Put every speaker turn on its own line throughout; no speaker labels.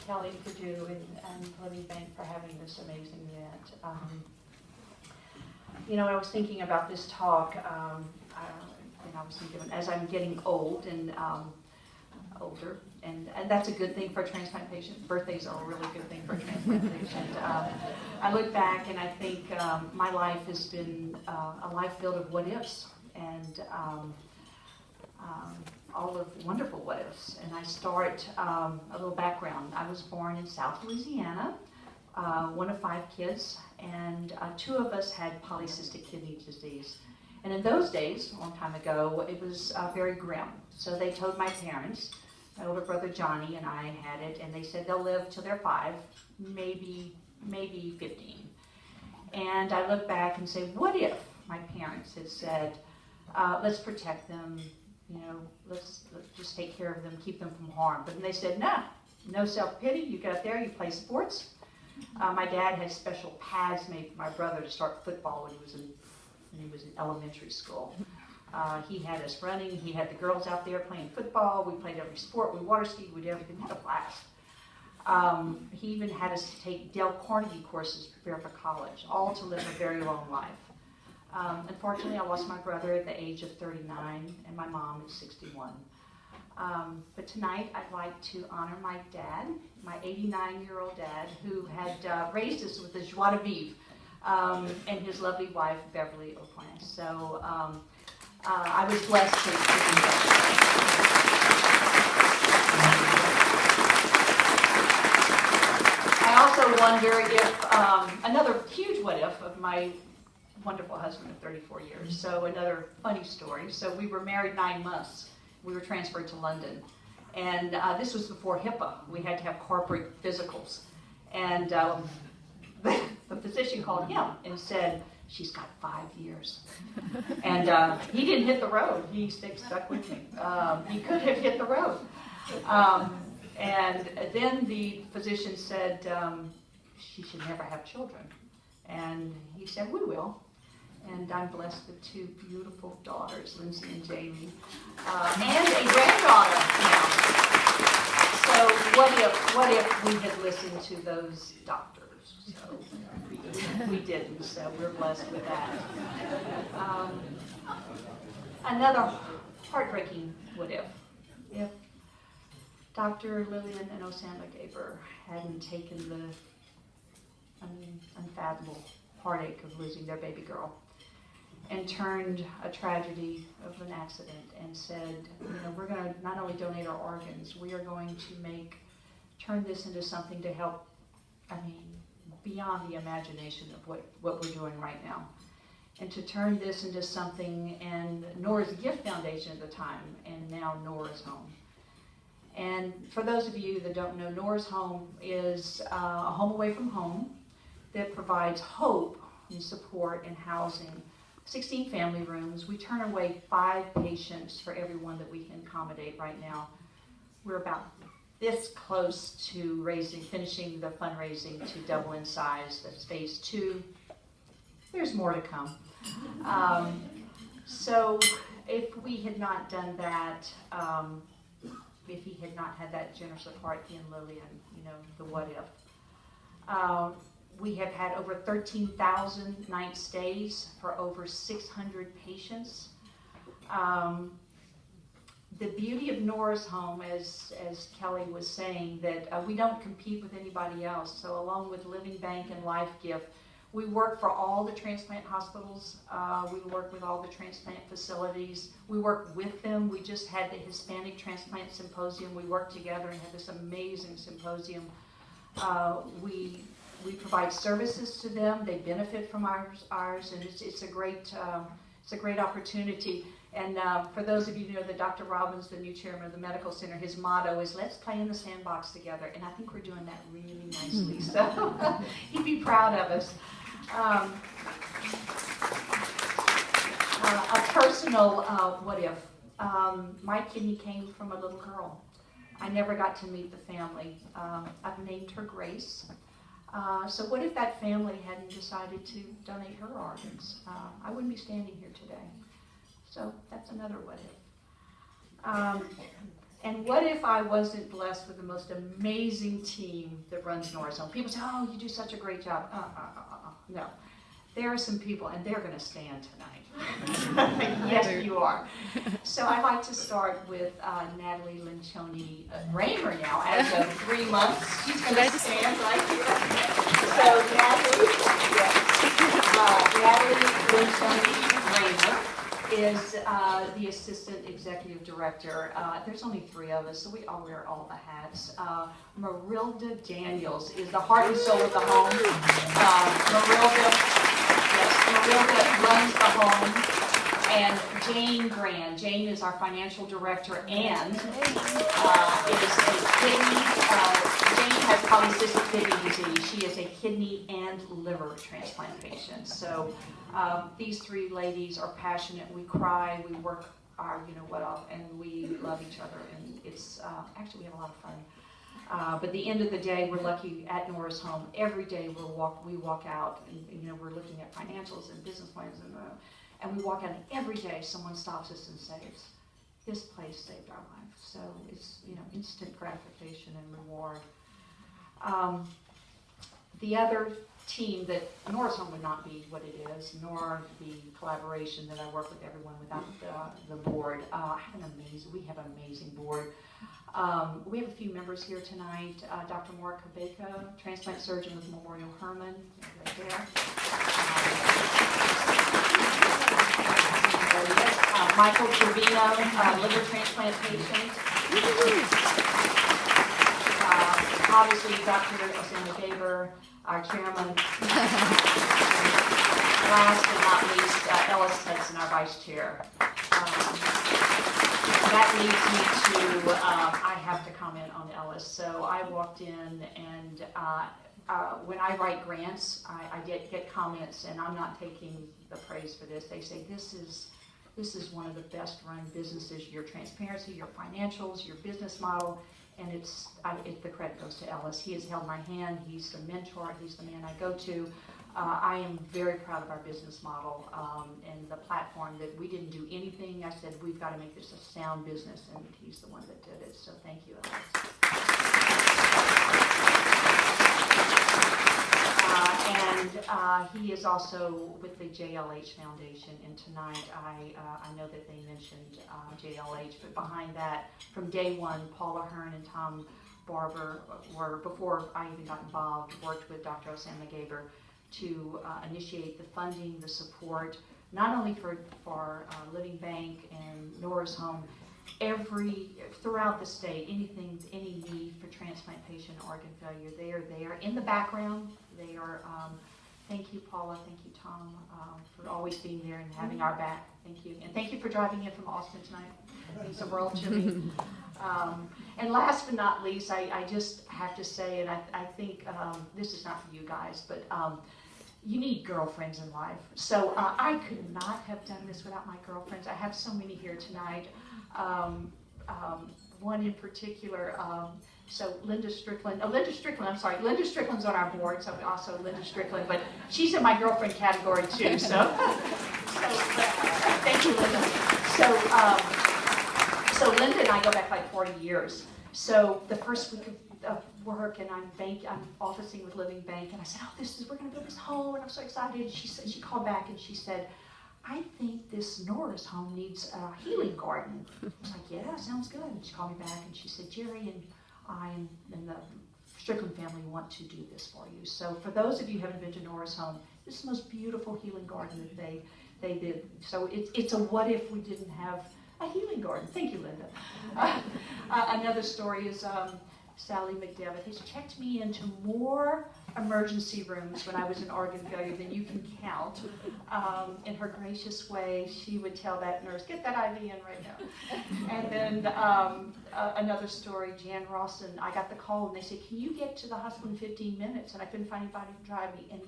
Kelly, Purdue, and Living Bank for having this amazing event. You know, I was thinking about this talk, and I was thinking, as I'm getting old and older, and that's a good thing for a transplant patient. Birthdays are a really good thing for a transplant patient. I look back and I think my life has been a life filled of what ifs, and all of wonderful what ifs. And I start a little background. I was born in South Louisiana, one of 5 kids, and 2 of us had polycystic kidney disease. And in those days, a long time ago, it was very grim. So they told my parents, my older brother Johnny and I had it, and they said they'll live till they're 5, maybe 15. And I look back and say, what if my parents had said, let's protect them, you know, let's just take care of them, keep them from harm. But then they said, no self-pity, you get up there, you play sports. My dad had special pads made for my brother to start football when he was in elementary school. He had us running, he had the girls out there playing football, we played every sport, we water skied, we did everything, we had a blast. He even had us take Dale Carnegie courses to prepare for college, all to live a very long life. Unfortunately, I lost my brother at the age of 39 and my mom at 61. But tonight I'd like to honor my dad, my 89-year-old dad, who had raised us with a joie de vivre, and his lovely wife, Beverly O'Brien. So I was blessed to do that. I also wonder if, another huge what if of my wonderful husband of 34 years. So another funny story. So we were married 9 months. We were transferred to London. And this was before HIPAA. We had to have corporate physicals. And the physician called him and said, she's got 5 years. And he didn't hit the road. He stuck with me. He could have hit the road. And then the physician said, she should never have children. And he said, we will. And I'm blessed with 2 beautiful daughters, Lindsay and Jamie, and a granddaughter now. So what if we had listened to those doctors? So we didn't, so we're blessed with that. Another heartbreaking what if Dr. Lillian and Osama Gaber hadn't taken the unfathomable heartache of losing their baby girl and turned a tragedy of an accident and said, you know, we're going to not only donate our organs, we are going to turn this into something to help, beyond the imagination of what we're doing right now. And to turn this into something, and Nora's Gift Foundation at the time, and now Nora's Home. And for those of you that don't know, Nora's Home is a home away from home that provides hope and support and housing. 16 family rooms. We turn away 5 patients for every one that we can accommodate right now. We're about this close to finishing the fundraising to double in size. That's phase 2. There's more to come. So if we had not done that, if he had not had that generous of heart, he and Lillian, you know, the what if. We have had over 13,000 night stays for over 600 patients. The beauty of Nora's Home, as Kelly was saying, that we don't compete with anybody else. So along with Living Bank and Life Gift, we work for all the transplant hospitals. We work with all the transplant facilities. We work with them. We just had the Hispanic Transplant Symposium. We worked together and had this amazing symposium. We provide services to them. They benefit from ours, and it's a great opportunity. And for those of you who know that Dr. Robbins, the new chairman of the medical center, his motto is "Let's play in the sandbox together." And I think we're doing that really nicely. So he'd be proud of us. A personal what if. My kidney came from a little girl. I never got to meet the family. I've named her Grace. So what if that family hadn't decided to donate her organs? I wouldn't be standing here today. So that's another what if. And what if I wasn't blessed with the most amazing team that runs Norris Home? People say, oh, you do such a great job. No. There are some people, and they're going to stand tonight. Yes, you are. So I'd like to start with Natalie Lencioni Raymer now, as of 3 months. She's going to stand right here. So Natalie Lencioni Raymer is the Assistant Executive Director. There's only 3 of us, so we all wear all the hats. Marilda Daniels is the heart and soul of the home. Marilda runs the home, and Jane Grand. Jane is our financial director and is a kidney. Jane has polycystic kidney disease. She is a kidney and liver transplant patient. So these 3 ladies are passionate. We cry. We work our, and we love each other. And it's actually we have a lot of fun. But at the end of the day, we're lucky at Norris Home. Every day we walk out, and we're looking at financials and business plans, and we walk out, and every day someone stops us and says, "This place saved our life." So it's instant gratification and reward. The other team that Norris Home would not be what it is, nor the collaboration that I work with everyone without the board. We have an amazing board. We have a few members here tonight. Dr. Maura Kabeka, transplant surgeon with Memorial Hermann, right there. Michael Trevino, liver transplant patient. Obviously, Dr. Osama Gaber, our chairman. Last but not least, Ellis Hudson, our vice chair. That leads me to, I have to comment on Ellis. So I walked in, and when I write grants, I get comments, and I'm not taking the praise for this. They say, this is one of the best run businesses, your transparency, your financials, your business model, and the credit goes to Ellis. He has held my hand. He's the mentor. He's the man I go to. I am very proud of our business model and the platform that we didn't do anything. I said, we've got to make this a sound business, and he's the one that did it. So thank you, Ellis. He is also with the JLH Foundation, and tonight I know that they mentioned JLH, but behind that, from day one, Paula Hearn and Tom Barber were, before I even got involved, worked with Dr. Osama Gaber to initiate the funding, the support, not only for Living Bank and Norris Home, throughout the state, any need for transplant patient organ failure, they are there in the background. They are. Thank you, Paula. Thank you, Tom, for always being there and having our back. Thank you, and thank you for driving in from Austin tonight. It means the world to me. And last but not least, I just have to say, and I think this is not for you guys, but you need girlfriends in life. So I could not have done this without my girlfriends. I have so many here tonight. One in particular, so Linda Strickland's on our board, so also Linda Strickland, but she's in my girlfriend category too, so thank you, Linda. So Linda and I go back like 40 years. So the first week of work, and I'm officing with Living Bank, and I said, we're gonna build this home, and I'm so excited. She called back and she said, I think this Norris home needs a healing garden. I was like, yeah, sounds good. And she called me back and she said, Jerry and I and the Strickland family want to do this for you. So for those of you who haven't been to Norris home, this is the most beautiful healing garden that they did. So it's a what if we didn't have a healing garden. Thank you, Linda. Another story is Sally McDevitt has checked me into more emergency rooms when I was in organ failure than you can count. In her gracious way, she would tell that nurse, get that IV in right now. And then another story, Jan Rawson, I got the call and they said, can you get to the hospital in 15 minutes? And I couldn't find anybody to drive me. And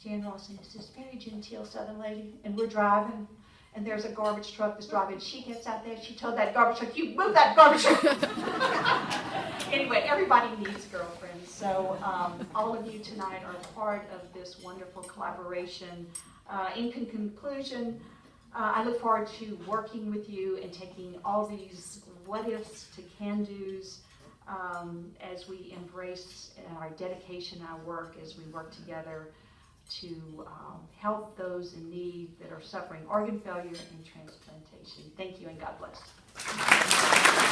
Jan Rawson is this very genteel Southern lady, and we're driving, and there's a garbage truck that's driving. She gets out there, she told that garbage truck, you move that garbage truck. Anyway, everybody needs girlfriends. So all of you tonight are part of this wonderful collaboration. In conclusion, I look forward to working with you and taking all these what ifs to can do's as we embrace our dedication, our work, as we work together to help those in need that are suffering organ failure and transplantation. Thank you and God bless.